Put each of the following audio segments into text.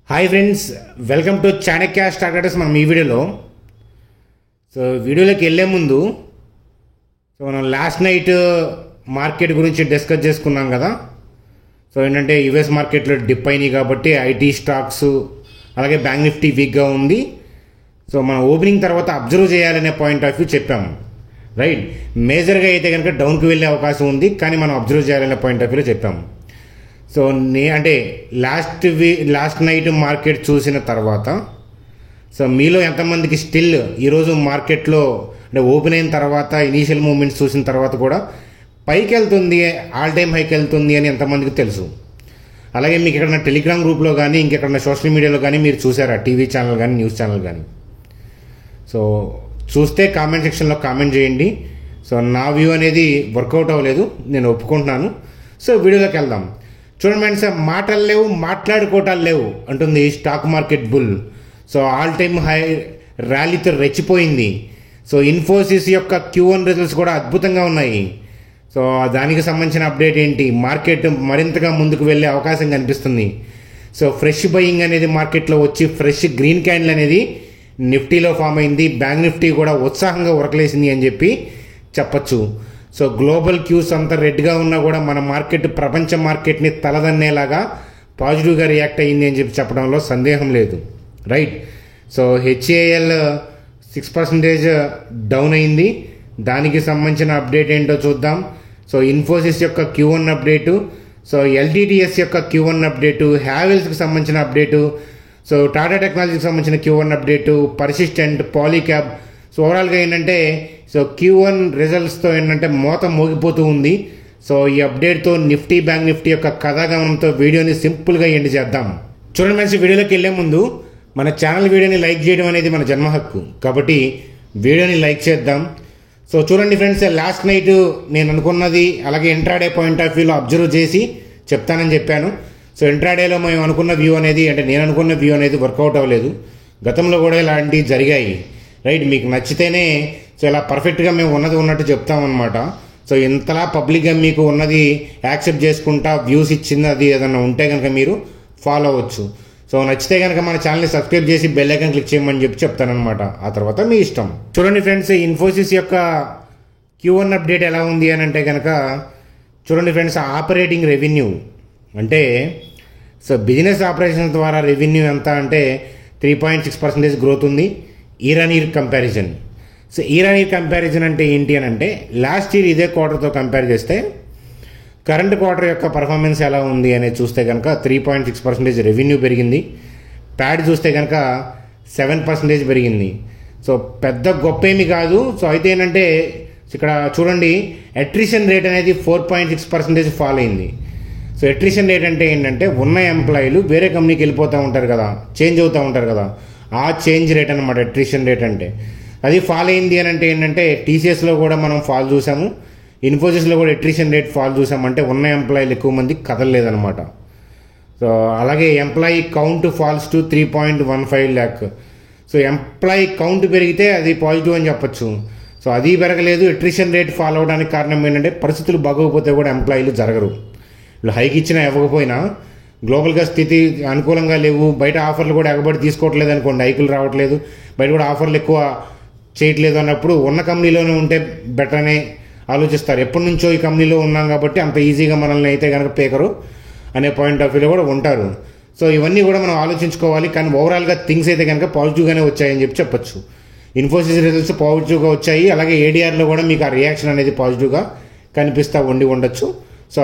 Hi friends, welcome to Chanakya stock traders. మనం ఈ వీడియోలో వీడియోలోకి వెళ్ళే ముందు మనం లాస్ట్ నైట్ మార్కెట్ గురించి డిస్కస్ చేసుకున్నాం కదా. ఏంటంటే యుఎస్ మార్కెట్లో డిప్ అయినాయి కాబట్టి ఐటీ స్టాక్స్ అలాగే బ్యాంక్ నిఫ్టీ వీక్గా ఉంది. మనం ఓపెనింగ్ తర్వాత అబ్జర్వ్ చేయాలనే పాయింట్ ఆఫ్ వ్యూ చెప్పాము, రైట్. మేజర్గా అయితే కనుక డౌన్కి వెళ్ళే అవకాశం ఉంది, కానీ మనం అబ్జర్వ్ చేయాలనే పాయింట్ ఆఫ్ వ్యూలో చెప్పాము. అంటే లాస్ట్ నైట్ మార్కెట్ చూసిన తర్వాత మీలో ఎంతమందికి స్టిల్ ఈరోజు మార్కెట్లో అంటే ఓపెన్ అయిన తర్వాత ఇనీషియల్ మూమెంట్స్ చూసిన తర్వాత కూడా పైకి వెళ్తుంది, ఆల్ టైమ్ హైకి వెళ్తుంది అని ఎంతమందికి తెలుసు? అలాగే మీకు ఎక్కడన్నా టెలిగ్రామ్ గ్రూప్లో కానీ ఇంకెక్కడన్నా సోషల్ మీడియాలో కానీ మీరు చూసారా, టీవీ ఛానల్ కానీ న్యూస్ ఛానల్ కానీ? చూస్తే కామెంట్ సెక్షన్లో కామెంట్ చేయండి. నా వ్యూ అనేది వర్కౌట్ అవ్వలేదు, నేను ఒప్పుకుంటున్నాను. వీడియోలోకి వెళ్దాం. చూడండి ఫ్రెండ్స్, మాటలు లేవు, మాట్లాడుకోవటాలు లేవు అంటుంది stock market bull. All time high ర్యాలీతో రెచ్చిపోయింది. ఇన్ఫోసిస్ యొక్క Q1 రిజల్ట్స్ కూడా అద్భుతంగా ఉన్నాయి. దానికి సంబంధించిన అప్డేట్ ఏంటి? మార్కెట్ మరింతగా ముందుకు వెళ్ళే అవకాశం కనిపిస్తుంది. ఫ్రెష్ బయింగ్ అనేది మార్కెట్లో వచ్చి ఫ్రెష్ గ్రీన్ క్యాండిల్ అనేది నిఫ్టీలో ఫామ్ అయింది. బ్యాంక్ నిఫ్టీ కూడా ఉత్సాహంగా ఉరకలేసింది అని చెప్పి చెప్పచ్చు. గ్లోబల్ క్యూస్ అంతా రెడ్గా ఉన్నా కూడా మన మార్కెట్ ప్రపంచ మార్కెట్ని తలదన్నేలాగా పాజిటివ్గా రియాక్ట్ అయ్యింది అని చెప్పి చెప్పడంలో సందేహం లేదు, రైట్. HAL 6% డౌన్ అయింది. దానికి సంబంధించిన అప్డేట్ ఏంటో చూద్దాం. ఇన్ఫోసిస్ యొక్క Q1 అప్డేటు, LTTS యొక్క Q1 అప్డేటు, హ్యావెల్స్కి సంబంధించిన అప్డేటు, టాటా టెక్నాలజీకి సంబంధించిన Q1 అప్డేటు, పర్సిస్టెంట్, పాలీక్యాబ్. ఓవరాల్గా ఏంటంటే Q1 రిజల్ట్స్తో ఏంటంటే మోత మోగిపోతూ ఉంది. ఈ అప్డేట్తో నిఫ్టీ బ్యాంక్ నిఫ్టీ యొక్క కథాగమనంతో వీడియోని సింపుల్గా ఎండ్ చేద్దాం. చూడండి ఫ్రెండ్స్, వీడియోలోకి వెళ్ళే ముందు మన ఛానల్ వీడియోని లైక్ చేయడం అనేది మన జన్మ హక్కు, కాబట్టి వీడియోని లైక్ చేద్దాం. చూడండి ఫ్రెండ్స్, లాస్ట్ నైట్ నేను అనుకున్నది అలాగే ఇంట్రాడే పాయింట్ ఆఫ్ వ్యూలో అబ్జర్వ్ చేసి చెప్తానని చెప్పాను. ఇంట్రాడేలో మేము అనుకున్న వ్యూ అనేది అంటే నేను అనుకున్న వ్యూ అనేది వర్కౌట్ అవ్వలేదు. గతంలో కూడా ఇలాంటివి జరిగాయి, రైట్. మీకు నచ్చితేనే ఇలా పర్ఫెక్ట్గా మేము ఉన్నది ఉన్నట్టు చెప్తామన్నమాట. ఇంతలా పబ్లిక్గా మీకు ఉన్నది యాక్సెప్ట్ చేసుకుంటా వ్యూస్ ఇచ్చింది అది ఏదన్నా ఉంటే కనుక మీరు ఫాలో అవ్వచ్చు. నచ్చితే కనుక మన ఛానల్ని సబ్స్క్రైబ్ చేసి బెల్ ఐకాన్ క్లిక్ చేయమని చెప్పి చెప్తానమాట. ఆ తర్వాత మీ ఇష్టం. చూడండి ఫ్రెండ్స్, ఇన్ఫోసిస్ యొక్క Q1 అప్డేట్ ఎలా ఉంది అని అంటే కనుక చూడండి ఫ్రెండ్స్, ఆపరేటింగ్ రెవెన్యూ అంటే బిజినెస్ ఆపరేషన్ ద్వారా రెవెన్యూ ఎంత అంటే 3.6% గ్రోత్ ఉంది year on year comparison. Year on year comparison అంటే ఏంటి అని అంటే లాస్ట్ ఇయర్ ఇదే క్వార్టర్తో కంపేర్ చేస్తే కరెంట్ క్వార్టర్ యొక్క పర్ఫార్మెన్స్ ఎలా ఉంది అనేది చూస్తే కనుక 3.6% రెవెన్యూ పెరిగింది. ప్యాడ్ చూస్తే కనుక 7% పెరిగింది. పెద్ద గొప్ప ఏమి కాదు. అయితే ఏంటంటే ఇక్కడ చూడండి, అట్రిషన్ రేట్ అనేది 4.6% ఫాల్ అయింది. అట్రిషన్ రేట్ అంటే ఏంటంటే ఉన్న ఎంప్లాయీలు వేరే కంపెనీకి వెళ్ళిపోతూ ఉంటారు కదా, చేంజ్ అవుతూ ఉంటారు కదా, ఆ చేంజ్ రేట్ అనమాట అట్రిషన్ రేట్ అంటే. అది ఫాల్ అయింది అని అంటే ఏంటంటే TCSలో కూడా మనం ఫాల్ చూసాము, ఇన్ఫోసిస్లో కూడా అట్రిషన్ రేట్ ఫాల్ చూసామంటే ఉన్న ఎంప్లాయీలు ఎక్కువ మంది కదలలేదనమాట. అలాగే employee count falls to 3.15 lakh. Employee count పెరిగితే అది పాజిటివ్ అని చెప్పచ్చు. అది పెరగలేదు. అట్రిషన్ రేట్ ఫాల్ అవడానికి కారణం ఏంటంటే పరిస్థితులు బాగోకపోతే కూడా ఎంప్లాయీలు జరగరు. వీళ్ళు హైక్ ఇచ్చినా ఇవ్వకపోయినా గ్లోబల్గా స్థితి అనుకూలంగా లేవు, బయట ఆఫర్లు కూడా ఎగబడి తీసుకోవట్లేదు అనుకోండి, హైకులు రావట్లేదు, బయట కూడా ఆఫర్లు ఎక్కువ చేయట్లేదు అన్నప్పుడు ఉన్న కంపెనీలోనే ఉంటే బెటర్ అనే ఆలోచిస్తారు. ఎప్పటి నుంచో ఈ కంపెనీలో ఉన్నాం కాబట్టి అంత ఈజీగా మనల్ని అయితే కనుక పేకరు అనే పాయింట్ ఆఫ్ వ్యూలో కూడా ఉంటారు. ఇవన్నీ కూడా మనం ఆలోచించుకోవాలి. కానీ ఓవరాల్గా థింగ్స్ అయితే కనుక పాజిటివ్గానే వచ్చాయని చెప్పి చెప్పొచ్చు. ఇన్ఫోసిస్ రిజల్ట్స్ పాజిటివ్గా వచ్చాయి. అలాగే ADRలో కూడా మీకు ఆ రియాక్షన్ అనేది పాజిటివ్గా కనిపిస్తూ ఉండొచ్చు.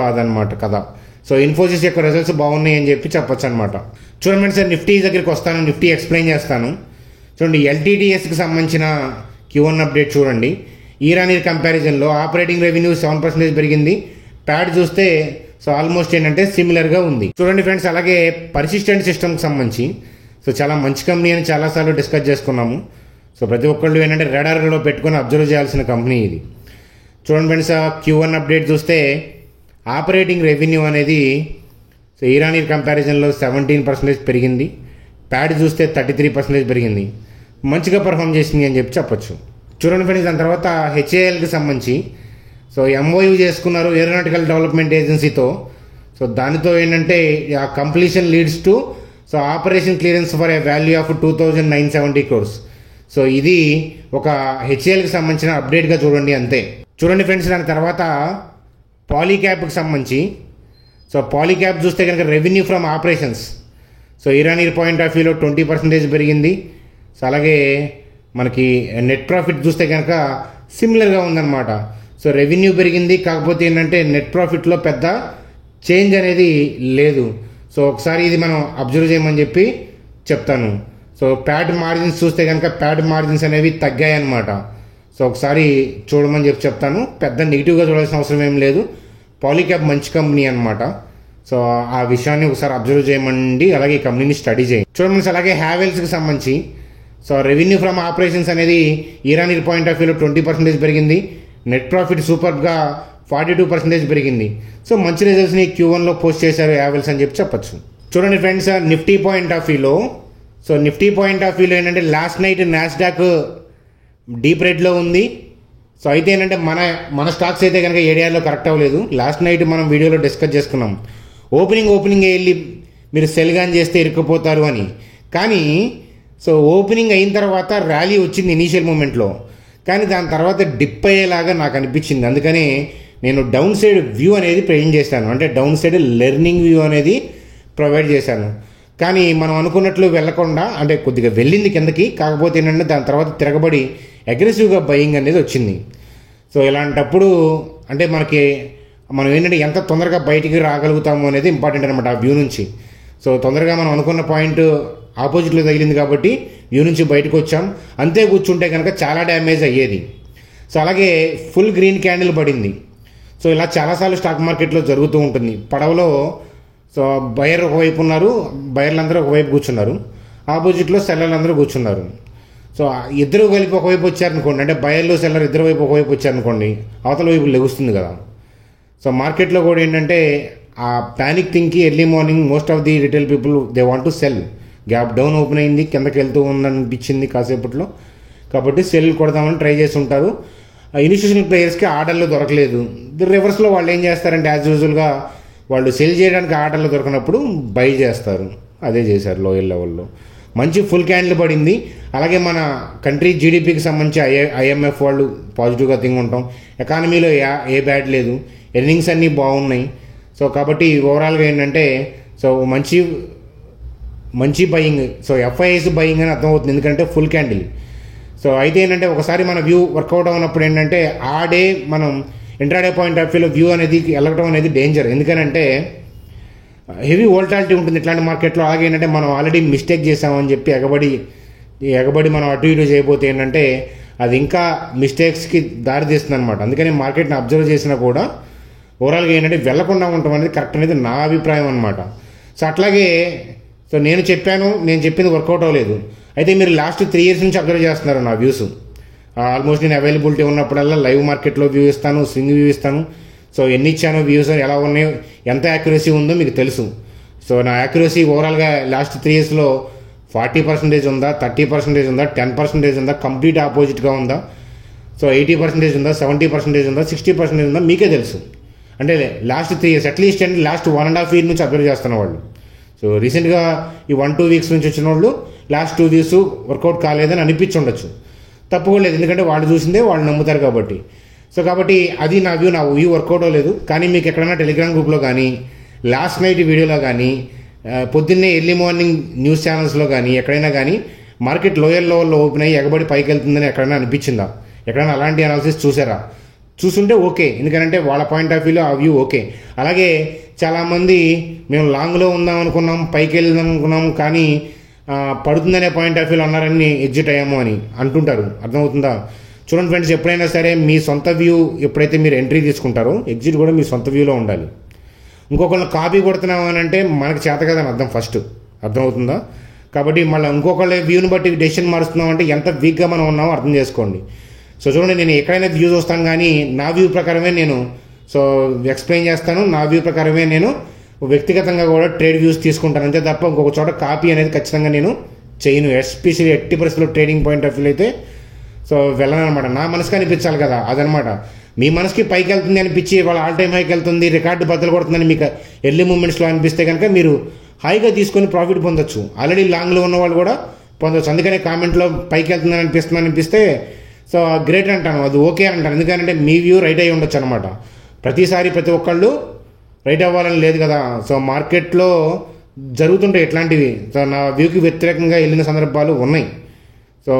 అదనమాట కదా. ఇన్ఫోసిస్ యొక్క రిజల్ట్స్ బాగున్నాయి అని చెప్పి చెప్పొచ్చు అనమాట. చూడండి సార్, నిఫ్టీ దగ్గరికి వస్తాను, నిఫ్టీ ఎక్స్ప్లెయిన్ చేస్తాను. చూడండి, LTTSకి సంబంధించిన Q1 అప్డేట్ చూడండి. ఇయర్ ఆన్ ఇయర్ కంపారిజన్లో ఆపరేటింగ్ రెవెన్యూ 7% పెరిగింది. ప్యాడ్ చూస్తే ఆల్మోస్ట్ ఏంటంటే సిమిలర్గా ఉంది. చూడండి ఫ్రెండ్స్, అలాగే పర్సిస్టెంట్ సిస్టమ్కి సంబంధించి చాలా మంచి కంపెనీ అని చాలాసార్లు డిస్కస్ చేసుకున్నాము. ప్రతి ఒక్కళ్ళు ఏంటంటే రాడార్లో పెట్టుకొని అబ్జర్వ్ చేయాల్సిన కంపెనీ ఇది. చూడండి ఫ్రెండ్స్, Q1 అప్డేట్ చూస్తే ఆపరేటింగ్ రెవెన్యూ అనేది ఇయర్ ఆన్ ఇయర్ కంపారిజన్లో 17% పెరిగింది. ప్యాడ్ చూస్తే 33% పెరిగింది. మంచిగా పర్ఫామ్ చేసింది అని చెప్పి చెప్పొచ్చు. చూడండి ఫ్రెండ్స్, దాని తర్వాత HALకి సంబంధించి MOU చేసుకున్నారు ఏరోనాటికల్ డెవలప్మెంట్ ఏజెన్సీతో. దానితో ఏంటంటే ఆ completion leads to so operation clearance for a value of 2,970 crores. So ఇది ఒక హెచ్ఏఎల్కి సంబంధించిన అప్డేట్గా చూడండి అంతే. చూడండి ఫ్రెండ్స్, దాని తర్వాత పాలీక్యాబ్కి సంబంధించి సో పాలీక్యాబ్ చూస్తే కనుక revenue from operations so Irani point of వ్యూలో 20% పెరిగింది. సో అలాగే మనకి నెట్ ప్రాఫిట్ చూస్తే కనుక సిమిలర్గా ఉందన్నమాట. సో రెవెన్యూ పెరిగింది, కాకపోతే ఏంటంటే నెట్ ప్రాఫిట్లో పెద్ద చేంజ్ అనేది లేదు. సో ఒకసారి ఇది మనం అబ్జర్వ్ చేయమని చెప్పి చెప్తాను. సో ప్యాడ్ మార్జిన్స్ చూస్తే కనుక ప్యాడ్ మార్జిన్స్ అనేవి తగ్గాయి అన్నమాట. సో ఒకసారి చూడమని చెప్పి చెప్తాను. పెద్ద నెగిటివ్గా చూడాల్సిన అవసరం ఏం లేదు. పాలీక్యాబ్ మంచి కంపెనీ అనమాట. సో ఆ విషయాన్ని ఒకసారి అబ్జర్వ్ చేయమండి, అలాగే ఈ కంపెనీని స్టడీ చేయండి. చూడండి, అలాగే హ్యావెల్స్కి సంబంధించి సో రెవెన్యూ ఫ్రమ్ ఆపరేషన్స్ అనేది ఇరానీ పాయింట్ ఆఫ్ వ్యూలో 20% పెరిగింది. నెట్ ప్రాఫిట్ సూపర్గా 42% పెరిగింది. సో మంచి రిజల్ట్స్ని Q1లో పోస్ట్ చేశారు హ్యావెల్స్ అని చెప్పి చెప్పచ్చు. చూడండి ఫ్రెండ్స్, నిఫ్టీ పాయింట్ ఆఫ్ వ్యూలో సో నిఫ్టీ పాయింట్ ఆఫ్ వ్యూలో ఏంటంటే లాస్ట్ నైట్ నాస్డాక్ డీప్ రేట్లో ఉంది. సో అయితే ఏంటంటే మన స్టాక్స్ అయితే కనుక ఏరియాలో కరెక్ట్ అవ్వలేదు. లాస్ట్ నైట్ మనం వీడియోలో డిస్కస్ చేసుకున్నాం, ఓపెనింగ్ వెళ్ళి మీరు సెల్ గాన్ చేస్తే ఇరుక్కుపోతారు అని. కానీ సో ఓపెనింగ్ అయిన తర్వాత ర్యాలీ వచ్చింది ఇనీషియల్ మూమెంట్లో, కానీ దాని తర్వాత డిప్ అయ్యేలాగా నాకు అనిపించింది. అందుకని నేను డౌన్ సైడ్ వ్యూ అనేది ప్రజెంట్ చేశాను, అంటే డౌన్ సైడ్ లెర్నింగ్ వ్యూ అనేది ప్రొవైడ్ చేశాను. కానీ మనం అనుకున్నట్లు వెళ్లకుండా, అంటే కొద్దిగా వెళ్ళింది కిందకి, కాకపోతే ఏంటంటే దాని తర్వాత తిరగబడి అగ్రెసివ్గా బయింగ్ అనేది వచ్చింది. సో ఇలాంటప్పుడు అంటే మనం ఏంటంటే ఎంత తొందరగా బయటికి రాగలుగుతాము అనేది ఇంపార్టెంట్ అనమాట ఆ వ్యూ నుంచి. సో తొందరగా మనం అనుకున్న పాయింట్ ఆపోజిట్లో తగిలింది కాబట్టి వ్యూ నుంచి బయటకు వచ్చాం. అంతే కూర్చుంటే కనుక చాలా డ్యామేజ్ అయ్యేది. సో అలాగే ఫుల్ గ్రీన్ క్యాండిల్ పడింది. సో ఇలా చాలాసార్లు స్టాక్ మార్కెట్లో జరుగుతూ ఉంటుంది. పడవలో సో బయర్ ఒకవైపు ఉన్నారు, బయర్లందరూ ఒకవైపు కూర్చున్నారు, ఆపోజిట్లో సెల్లర్లు అందరూ కూర్చున్నారు. సో ఇద్దరు కలిపి ఒకవైపు వచ్చారనుకోండి, అంటే బయర్లు సెల్లర్ ఇద్దరు వైపు ఒకవైపు వచ్చారనుకోండి, అవతల వైపు లెగుస్తుంది కదా. సో మార్కెట్లో కూడా ఏంటంటే ఆ ప్యానిక్ థింగ్కి early morning most of the retail people they want to sell. Gap down open అయింది, కిందకి వెళ్తూ ఉందనిపించింది కాసేపట్లో, కాబట్టి సెల్ కొడదామని ట్రై చేసి ఉంటారు. ఇన్స్టిట్యూషనల్ ప్లేయర్స్కి ఆర్డర్లు దొరకలేదు. రివర్స్లో వాళ్ళు ఏం చేస్తారంటే యాజ్ యూజువల్గా వాళ్ళు సెల్ చేయడానికి ఆర్డర్లు దొరకనప్పుడు బై చేస్తారు. అదే చేశారు లోయర్ లెవెల్లో. మంచి ఫుల్ క్యాండిల్ పడింది. అలాగే మన కంట్రీ జీడిపికి సంబంధించి IMF వాళ్ళు పాజిటివ్గా థింక్ ఉంటాం. ఎకానమీలో ఏ బ్యాడ్ లేదు, ఎర్నింగ్స్ అన్నీ బాగున్నాయి. సో కాబట్టి ఓవరాల్గా ఏంటంటే సో మంచి బయింగ్, సో FIS బయింగ్ అని అర్థమవుతుంది, ఎందుకంటే ఫుల్ క్యాండిల్. సో అయితే ఏంటంటే ఒకసారి మన వ్యూ వర్కౌట్ అవునప్పుడు ఏంటంటే ఆ డే మనం ఇంట్రాడే పాయింట్ ఆఫ్ వ్యూలో వ్యూ అనేది వెళ్ళడం అనేది డేంజర్. ఎందుకనంటే హెవీ వోల్టాలిటీ ఉంటుంది ఇట్లాంటి మార్కెట్లో. అలాగే ఏంటంటే మనం ఆల్రెడీ మిస్టేక్ చేసామని చెప్పి ఎగబడి మనం అటు ఇటు చేయబోతే ఏంటంటే అది ఇంకా మిస్టేక్స్కి దారి తీస్తుంది అనమాట. అందుకని మార్కెట్ని అబ్జర్వ్ చేసినా కూడా ఓవరాల్గా ఏంటంటే వెళ్లకుండా ఉండటం అనేది కరెక్ట్ అనేది నా అభిప్రాయం అనమాట. సో అట్లాగే సో నేను చెప్పింది వర్కౌట్ అవ్వలేదు. అయితే మీరు లాస్ట్ 3 years నుంచి అబ్జర్వ్ చేస్తున్నారు నా వ్యూస్. ఆల్మోస్ట్ నేను అవైలబిలిటీ ఉన్నప్పుడల్లా లైవ్ మార్కెట్లో వ్యూ ఇస్తాను, స్వింగ్ వ్యూ ఇస్తాను. సో ఎన్ని ఇచ్చానో వ్యూస్ ఎలా ఉన్నాయో, ఎంత యాక్యురసీ ఉందో మీకు తెలుసు. సో నా యాక్యురసీ ఓవరాల్గా లాస్ట్ 3 yearsలో 40% ఉందా, 30% ఉందా, 10% ఉందా, కంప్లీట్ ఆపోజిట్గా ఉందా, సో 80% ఉందా, 70% ఉందా, 60% ఉందా, మీకే తెలుసు. అంటే లాస్ట్ 3 years అట్లీస్ట్ అంటే లాస్ట్ 1.5 year నుంచి అబ్జర్వ్ చేస్తున్న వాళ్ళు. సో రీసెంట్గా ఈ 1-2 weeks నుంచి వచ్చిన వాళ్ళు లాస్ట్ 2 weeks వర్కౌట్ కాలేదని అనిపించుండొచ్చు. తప్పుకోలేదు, ఎందుకంటే వాళ్ళు చూసిందే వాళ్ళు నమ్ముతారు కాబట్టి. సో కాబట్టి అది నా వ్యూ వర్కౌట్ అవ్వలేదు. కానీ మీకు ఎక్కడైనా టెలిగ్రామ్ గ్రూప్లో కానీ, లాస్ట్ నైట్ వీడియోలో కానీ, పొద్దున్నే ఎర్లీ మార్నింగ్ న్యూస్ ఛానల్స్లో కానీ ఎక్కడైనా కానీ మార్కెట్ లోయర్ లెవెల్లో ఓపెన్ అయ్యి ఎగబడి పైకి వెళ్తుందని ఎక్కడైనా అనిపించిందా? ఎక్కడైనా అలాంటి అనాలిసిస్ చూసారా? చూసుంటే ఓకే, ఎందుకంటే వాళ్ళ పాయింట్ ఆఫ్ వ్యూలో ఆ వ్యూ ఓకే. అలాగే చాలామంది మేము లాంగ్లో ఉందాం అనుకున్నాం, పైకి వెళ్దాం అనుకున్నాం, కానీ పడుతుందనే పాయింట్ ఆఫ్ వ్యూలో అన్నారని ఎగ్జిట్ అయ్యాము అని అంటుంటారు. అర్థమవుతుందా? చూడండి ఫ్రెండ్స్, ఎప్పుడైనా సరే మీ సొంత వ్యూ ఎప్పుడైతే మీరు ఎంట్రీ తీసుకుంటారో ఎగ్జిట్ కూడా మీ సొంత వ్యూలో ఉండాలి. ఇంకొకళ్ళని కాపీ కొడుతున్నాం అని అంటే మనకు చేత కదని అర్థం ఫస్ట్. అర్థమవుతుందా? కాబట్టి మళ్ళీ ఇంకొకళ్ళ వ్యూని బట్టి డెసిషన్ మారుస్తున్నాం అంటే ఎంత వీక్గా మనం ఉన్నామో అర్థం చేసుకోండి. సో చూడండి, నేను ఎక్కడైనా వ్యూ చూస్తాను, కానీ నా వ్యూ ప్రకారమే నేను ఎక్స్ప్లెయిన్ చేస్తాను. నా వ్యూ ప్రకారమే నేను వ్యక్తిగతంగా కూడా ట్రేడ్ వ్యూస్ తీసుకుంటాను, అంతే తప్ప ఇంకొక చోట కాపీ అనేది ఖచ్చితంగా నేను చేయను. Especially 80% trading point of view అయితే వెళ్ళను అనమాట. నా మనసుకి అనిపించాలి కదా, అదనమాట. మీ మనసుకి పైకి వెళ్తుంది అనిపించి వాళ్ళ ఆల్ టైమ్ హైకి వెళ్తుంది, రికార్డు బద్దలు కొడుతుందని మీకు ఎర్లీ మూమెంట్స్లో అనిపిస్తే కనుక మీరు హాయిగా తీసుకొని ప్రాఫిట్ పొందొచ్చు. ఆల్రెడీ లాంగ్లో ఉన్న వాళ్ళు కూడా పొందొచ్చు. అందుకనే కామెంట్లో పైకి వెళ్తుందని అనిపిస్తే సో గ్రేట్ అంటాను, అది ఓకే అంటాను. ఎందుకంటే మీ వ్యూ రైట్ అయ్యి ఉండొచ్చు అనమాట. ప్రతిసారి ప్రతి ఒక్కళ్ళు రైట్ అవ్వాలని లేదు కదా. సో మార్కెట్లో జరుగుతుంటాయి ఇట్లాంటివి. సో నా వ్యూకి వ్యతిరేకంగా వెళ్ళిన సందర్భాలు ఉన్నాయి. సో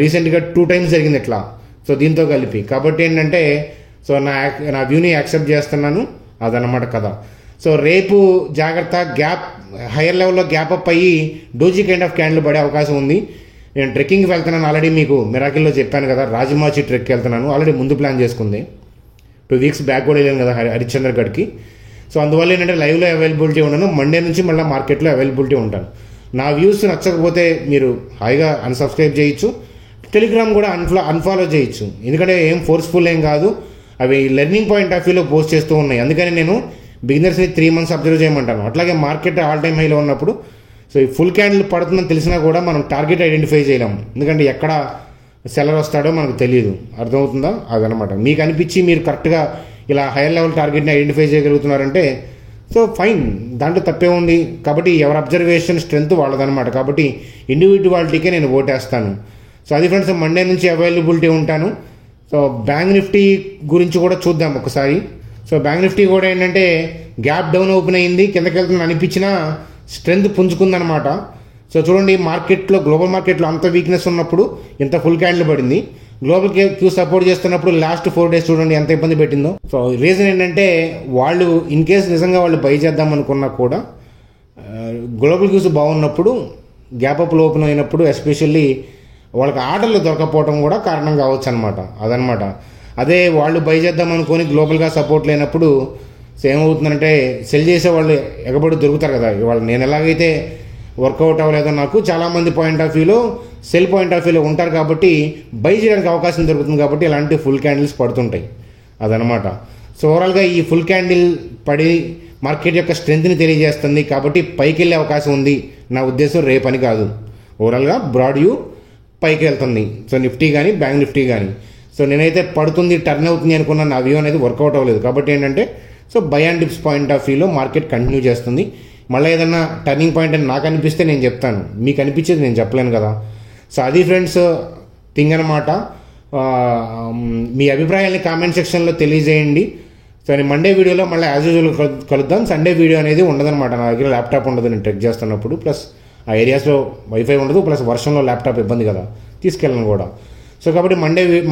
రీసెంట్గా 2 times జరిగింది ఇట్లా, సో దీంతో కలిపి. కాబట్టి ఏంటంటే సో నా వ్యూని యాక్సెప్ట్ చేస్తున్నాను, అదనమాట కథ. సో రేపు జాగ్రత్త, గ్యాప్ హైయర్ లెవెల్లో గ్యాప్ అప్ అయ్యి డోజీ కైండ్ ఆఫ్ క్యాండిల్ పడే అవకాశం ఉంది. నేను ట్రెక్కింగ్కి వెళ్తున్నాను, ఆల్రెడీ మీకు మిరాకిల్లో చెప్పాను కదా, రాజమాచి ట్రెక్కి వెళ్తున్నాను. ఆల్రెడీ ముందు ప్లాన్ చేసుకుంది, 2 weeks బ్యాక్ కూడా వెళ్ళాను కదా హరిశ్చంద్రగఢ్కి. సో అందువల్ల ఏంటంటే లైవ్లో అవైలబిలిటీ ఉండను, మండే నుంచి మళ్ళీ మార్కెట్లో అవైలబిలిటీ ఉంటాను. నా వ్యూస్ నచ్చకపోతే మీరు హాయిగా అన్సబ్స్క్రైబ్ చేయొచ్చు, టెలిగ్రామ్ కూడా అన్ఫాలో చేయొచ్చు. ఎందుకంటే ఏం ఫోర్స్ఫుల్ ఏం కాదు, అవి లెర్నింగ్ పాయింట్ ఆఫ్ వ్యూలో పోస్ట్ చేస్తూ ఉన్నాయి. అందుకని నేను బిగినర్స్ని 3 months అబ్జర్వ్ చేయమంటాను. అట్లాగే మార్కెట్ ఆల్ టైమ్ హైలో ఉన్నప్పుడు సో ఈ ఫుల్ క్యాండిల్ పడుతుందని తెలిసినా కూడా మనం టార్గెట్ ఐడెంటిఫై చేయలేము, ఎందుకంటే ఎక్కడ సెల్లర్ వస్తాడో మనకు తెలియదు. అర్థమవుతుందా? అదనమాట. మీకు అనిపించి మీరు కరెక్ట్గా ఇలా హైయర్ లెవెల్ టార్గెట్ని ఐడెంటిఫై చేయగలుగుతున్నారంటే సో ఫైన్, దాంట్లో తప్పే ఉంది. కాబట్టి ఎవరి అబ్జర్వేషన్ స్ట్రెంత్ వాళ్ళదనమాట. కాబట్టి ఇండివిజువాలిటీకే నేను ఓటేస్తాను. సో అది ఫ్రెండ్స్, మండే నుంచి అవైలబిలిటీ ఉంటాను. సో బ్యాంక్ నిఫ్టీ గురించి కూడా చూద్దాం ఒకసారి. సో బ్యాంక్ నిఫ్టీ కూడా ఏంటంటే గ్యాప్ డౌన్ ఓపెన్ అయింది, కిందకి వెళ్తుందని అనిపించినా స్ట్రెంత్ పుంజుకుందనమాట. సో చూడండి, మార్కెట్లో గ్లోబల్ మార్కెట్లో అంత వీక్నెస్ ఉన్నప్పుడు ఇంత ఫుల్ క్యాండిల్ పడింది. గ్లోబల్ క్యూ సపోర్ట్ చేస్తున్నప్పుడు లాస్ట్ 4 days చూడండి ఎంత ఇబ్బంది పెట్టిందో. సో రీజన్ ఏంటంటే వాళ్ళు ఇన్ కేస్ నిజంగా వాళ్ళు బై చేద్దాం అనుకున్నా కూడా గ్లోబల్ క్యూస్ బాగున్నప్పుడు గ్యాప్ అప్లు ఓపెన్ అయినప్పుడు ఎస్పెషల్లీ వాళ్ళకి ఆర్డర్లు దొరకపోవడం కూడా కారణం కావచ్చు అనమాట. అదనమాట. అదే వాళ్ళు బై చేద్దాం అనుకొని గ్లోబల్గా సపోర్ట్ లేనప్పుడు ఏమవుతుందంటే సెల్ చేసే వాళ్ళు ఎగబడి దొరుకుతారు కదా. ఇవాళ నేను ఎలాగైతే వర్కౌట్ అవ్వలేదో నాకు చాలామంది పాయింట్ ఆఫ్ వ్యూలో సెల్ పాయింట్ ఆఫ్ వ్యూలో ఉంటారు కాబట్టి బై చేయడానికి అవకాశం దొరుకుతుంది. కాబట్టి ఇలాంటి ఫుల్ క్యాండిల్స్ పడుతుంటాయి, అదనమాట. సో ఓవరాల్గా ఈ ఫుల్ క్యాండిల్ పడి మార్కెట్ యొక్క స్ట్రెంత్ని తెలియజేస్తుంది. కాబట్టి పైకి వెళ్ళే అవకాశం ఉంది. నా ఉద్దేశం రేపని కాదు, ఓవరాల్గా బ్రాడ్ వ్యూ పైకి వెళ్తుంది. సో నిఫ్టీ కానీ బ్యాంక్ నిఫ్టీ కానీ. సో నేనైతే పడుతుంది, టర్న్ అవుతుంది అనుకున్న నా వ్యూ అనేది వర్కౌట్ అవ్వలేదు. కాబట్టి ఏంటంటే so by and dips point of వ్యూలో మార్కెట్ కంటిన్యూ చేస్తుంది. మళ్ళీ ఏదన్నా టర్నింగ్ పాయింట్ అని నాకు అనిపిస్తే నేను చెప్తాను, మీకు అనిపించేది నేను చెప్పలేను కదా. సో అది ఫ్రెండ్స్ థింగ్ అనమాట. మీ అభిప్రాయాన్ని కామెంట్ సెక్షన్లో తెలియజేయండి. సో నేను మండే వీడియోలో మళ్ళీ యాజ్ యూజువల్ కలుద్దాం. సండే వీడియో అనేది ఉండదన్నమాట, నా దగ్గర ల్యాప్టాప్ ఉండదు నేను ట్రెక్ చేస్తున్నప్పుడు. ప్లస్ ఆ ఏరియాస్లో వైఫై ఉండదు, ప్లస్ వర్షంలో ల్యాప్టాప్ ఇబ్బంది కదా, తీసుకెళ్ళను కూడా. సో కాబట్టి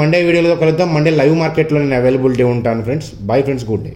మండే వీడియోలో కలుద్దాం. మండే లైవ్ మార్కెట్లో నేను అవైలబిలిటీ ఉంటాను friends. Bye friends, good day.